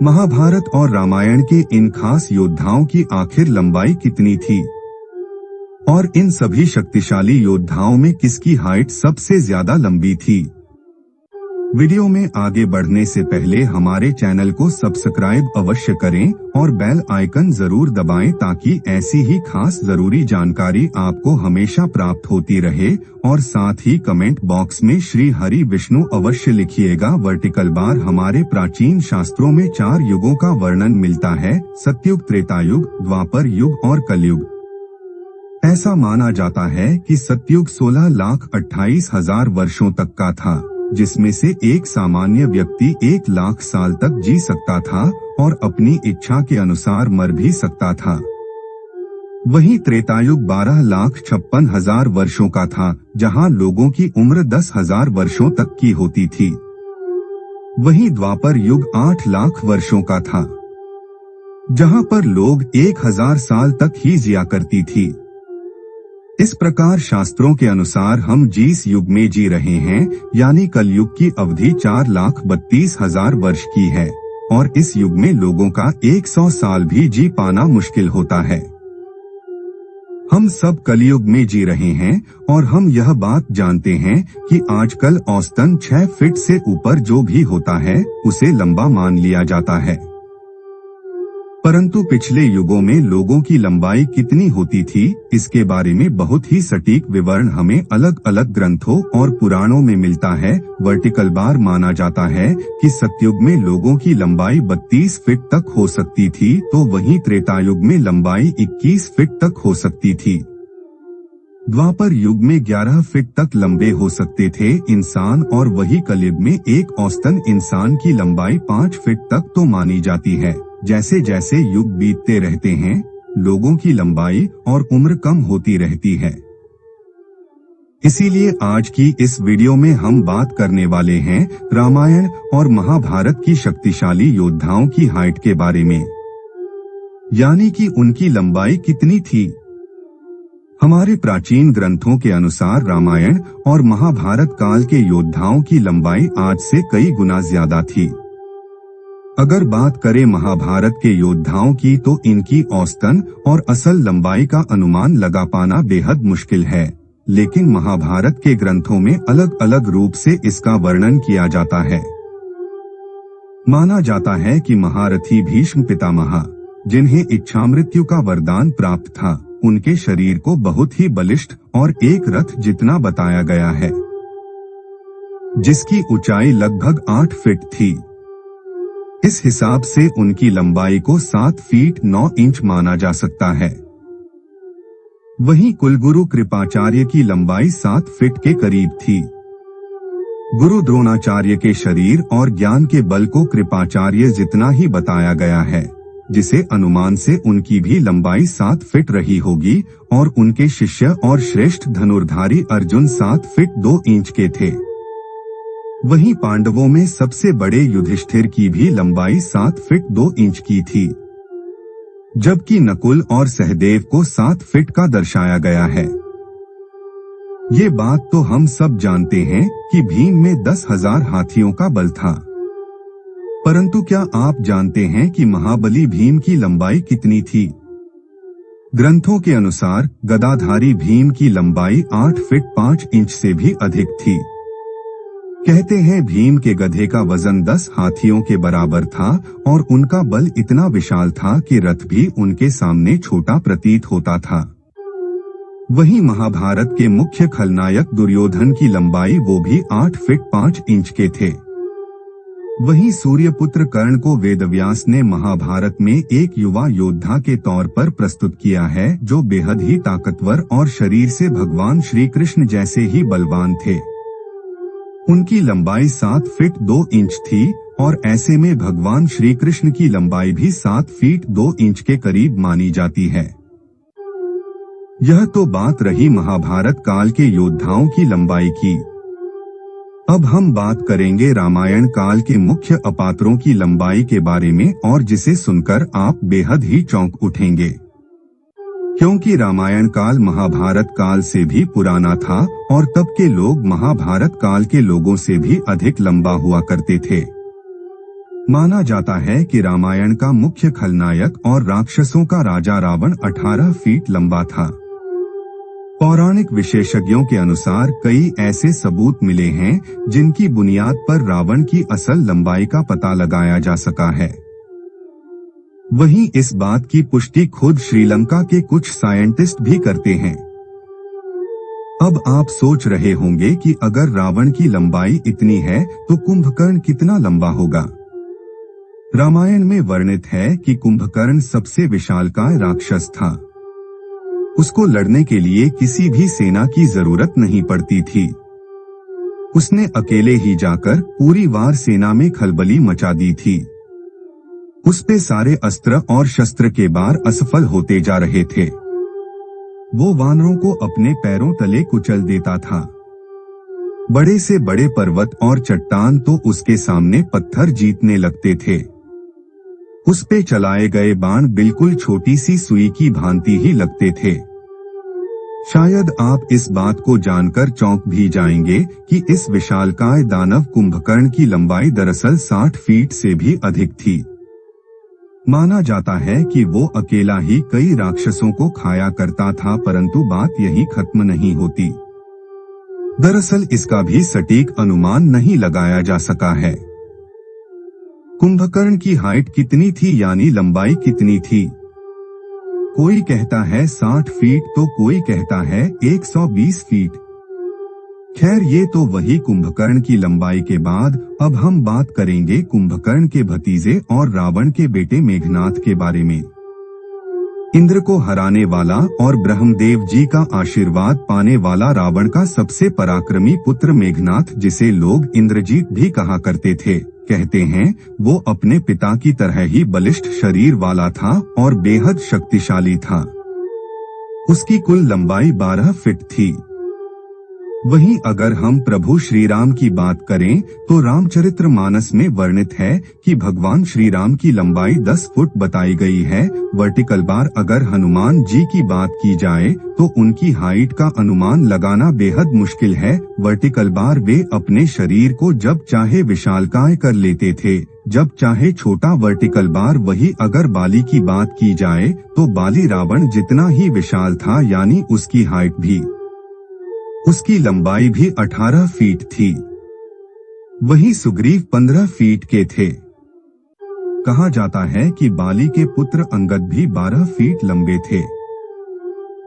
महाभारत और रामायण के इन खास योद्धाओं की आखिर लंबाई कितनी थी और इन सभी शक्तिशाली योद्धाओं में किसकी हाइट सबसे ज्यादा लंबी थी। वीडियो में आगे बढ़ने से पहले हमारे चैनल को सब्सक्राइब अवश्य करें और बेल आइकन जरूर दबाएं ताकि ऐसी ही खास जरूरी जानकारी आपको हमेशा प्राप्त होती रहे। और साथ ही कमेंट बॉक्स में श्री हरि विष्णु अवश्य लिखिएगा। वर्टिकल बार हमारे प्राचीन शास्त्रों में 4 युगों का वर्णन मिलता है, सतयुग, त्रेतायुग, द्वापर युग और कलयुग। ऐसा माना जाता है कि सतयुग 16,28,000 वर्षों तक का था, जिसमें से एक सामान्य व्यक्ति 1 लाख साल तक जी सकता था और अपनी इच्छा के अनुसार मर भी सकता था। वहीं त्रेतायुग 12,56,000 वर्षों का था, जहां लोगों की उम्र 10,000 वर्षों तक की होती थी। वहीं द्वापर युग 8 लाख वर्षों का था, जहां पर लोग 1000 साल तक ही जिया करती थी। इस प्रकार शास्त्रों के अनुसार हम जिस युग में जी रहे हैं, यानी कलयुग की अवधि 4,32,000 वर्ष की है और इस युग में लोगों का 100 साल भी जी पाना मुश्किल होता है। हम सब कलयुग में जी रहे हैं और हम यह बात जानते हैं कि आजकल औसतन 6 फीट से ऊपर जो भी होता है उसे लंबा मान लिया जाता है। परंतु पिछले युगों में लोगों की लंबाई कितनी होती थी, इसके बारे में बहुत ही सटीक विवरण हमें अलग अलग ग्रंथों और पुराणों में मिलता है। वर्टिकल बार माना जाता है कि सतयुग में लोगों की लंबाई 32 फीट तक हो सकती थी, तो वहीं त्रेतायुग में लंबाई 21 फीट तक हो सकती थी। द्वापर युग में 11 फीट तक लंबे हो सकते थे इंसान और वही कलयुग में एक औसतन इंसान की लंबाई 5 फीट तक तो मानी जाती है। जैसे जैसे युग बीतते रहते हैं, लोगों की लंबाई और उम्र कम होती रहती है। इसीलिए आज की इस वीडियो में हम बात करने वाले हैं रामायण और महाभारत की शक्तिशाली योद्धाओं की हाइट के बारे में, यानी कि उनकी लंबाई कितनी थी। हमारे प्राचीन ग्रंथों के अनुसार रामायण और महाभारत काल के योद्धाओं की लंबाई आज से कई गुना ज्यादा थी। अगर बात करें महाभारत के योद्धाओं की, तो इनकी औसतन और असल लंबाई का अनुमान लगा पाना बेहद मुश्किल है, लेकिन महाभारत के ग्रंथों में अलग अलग रूप से इसका वर्णन किया जाता है। माना जाता है कि महारथी भीष्म पितामह, जिन्हें इच्छामृत्यु का वरदान प्राप्त था, उनके शरीर को बहुत ही बलिष्ठ और एक रथ जितना बताया गया है, जिसकी ऊंचाई लगभग 8 फीट थी। इस हिसाब से उनकी लंबाई को 7 फीट 9 इंच माना जा सकता है। वहीं कुलगुरु कृपाचार्य की लंबाई 7 फीट के करीब थी। गुरु द्रोणाचार्य के शरीर और ज्ञान के बल को कृपाचार्य जितना ही बताया गया है, जिसे अनुमान से उनकी भी लंबाई 7 फीट रही होगी और उनके शिष्य और श्रेष्ठ धनुर्धारी अर्जुन 7 फीट 2 इंच के थे। वहीं पांडवों में सबसे बड़े युधिष्ठिर की भी लंबाई 7 फीट 2 इंच की थी, जबकि नकुल और सहदेव को 7 फीट का दर्शाया गया है। ये बात तो हम सब जानते हैं कि भीम में 10,000 हाथियों का बल था, परंतु क्या आप जानते हैं कि महाबली भीम की लंबाई कितनी थी? ग्रंथों के अनुसार गदाधारी भीम की लंबाई 8 फीट 5 इंच से भी अधिक थी। कहते हैं भीम के गधे का वजन 10 हाथियों के बराबर था और उनका बल इतना विशाल था कि रथ भी उनके सामने छोटा प्रतीत होता था। वहीं महाभारत के मुख्य खलनायक दुर्योधन की लंबाई वो भी 8 फीट 5 इंच के थे। वहीं सूर्यपुत्र कर्ण को वेदव्यास ने महाभारत में एक युवा योद्धा के तौर पर प्रस्तुत किया है, जो बेहद ही ताकतवर और शरीर से भगवान श्री कृष्ण जैसे ही बलवान थे। उनकी लंबाई 7 फीट 2 इंच थी और ऐसे में भगवान श्री कृष्ण की लंबाई भी 7 फीट 2 इंच के करीब मानी जाती है। यह तो बात रही महाभारत काल के योद्धाओं की लंबाई की। अब हम बात करेंगे रामायण काल के मुख्य अपात्रों की लंबाई के बारे में, और जिसे सुनकर आप बेहद ही चौंक उठेंगे, क्योंकि रामायण काल महाभारत काल से भी पुराना था और तब के लोग महाभारत काल के लोगों से भी अधिक लंबा हुआ करते थे। माना जाता है कि रामायण का मुख्य खलनायक और राक्षसों का राजा रावण 18 फीट लंबा था। पौराणिक विशेषज्ञों के अनुसार कई ऐसे सबूत मिले हैं जिनकी बुनियाद पर रावण की असल लंबाई का पता लगाया जा सका है। वहीं इस बात की पुष्टि खुद श्रीलंका के कुछ साइंटिस्ट भी करते हैं। अब आप सोच रहे होंगे कि अगर रावण की लंबाई इतनी है तो कुंभकर्ण कितना लंबा होगा। रामायण में वर्णित है कि कुंभकर्ण सबसे विशालकाय राक्षस था। उसको लड़ने के लिए किसी भी सेना की जरूरत नहीं पड़ती थी। उसने अकेले ही जाकर पूरी वार सेना में खलबली मचा दी थी। उस पे सारे अस्त्र और शस्त्र के बार असफल होते जा रहे थे। वो वानरों को अपने पैरों तले कुचल देता था। बड़े से बड़े पर्वत और चट्टान तो उसके सामने पत्थर जीतने लगते थे। उस पे चलाए गए बाण बिल्कुल छोटी सी सुई की भांति ही लगते थे। शायद आप इस बात को जानकर चौंक भी जाएंगे कि इस विशालकाय दानव कुंभकर्ण की लंबाई दरअसल 60 फीट से भी अधिक थी। माना जाता है कि वो अकेला ही कई राक्षसों को खाया करता था, परंतु बात यही खत्म नहीं होती। दरअसल इसका भी सटीक अनुमान नहीं लगाया जा सका है। कुंभकर्ण की हाइट कितनी थी, यानी लंबाई कितनी थी? कोई कहता है 60 फीट तो कोई कहता है 120 फीट। खैर, ये तो वही कुंभकर्ण की लंबाई के बाद अब हम बात करेंगे कुंभकर्ण के भतीजे और रावण के बेटे मेघनाथ के बारे में। इंद्र को हराने वाला और ब्रह्मदेव जी का आशीर्वाद पाने वाला रावण का सबसे पराक्रमी पुत्र मेघनाथ, जिसे लोग इंद्रजीत भी कहा करते थे, कहते हैं वो अपने पिता की तरह ही बलिष्ठ शरीर वाला था और बेहद शक्तिशाली था। उसकी कुल लंबाई 12 फीट थी। वहीं अगर हम प्रभु श्री राम की बात करें तो रामचरितमानस में वर्णित है कि भगवान श्री राम की लंबाई 10 फुट बताई गई है। वर्टिकल बार अगर हनुमान जी की बात की जाए तो उनकी हाइट का अनुमान लगाना बेहद मुश्किल है। वर्टिकल बार वे अपने शरीर को जब चाहे विशालकाय कर लेते थे, जब चाहे छोटा। वर्टिकल बार वही अगर बाली की बात की जाए तो बाली रावण जितना ही विशाल था, यानी उसकी हाइट भी, उसकी लंबाई भी 18 फीट थी। वहीं सुग्रीव 15 फीट के थे। कहा जाता है कि बाली के पुत्र अंगद भी 12 फीट लंबे थे।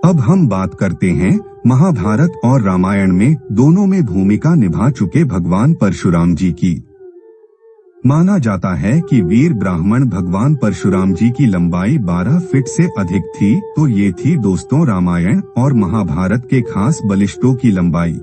अब हम बात करते हैं महाभारत और रामायण में दोनों में भूमिका निभा चुके भगवान परशुराम जी की। माना जाता है कि वीर ब्राह्मण भगवान परशुराम जी की लंबाई 12 फीट से अधिक थी। तो ये थी दोस्तों रामायण और महाभारत के खास बलिष्ठों की लंबाई।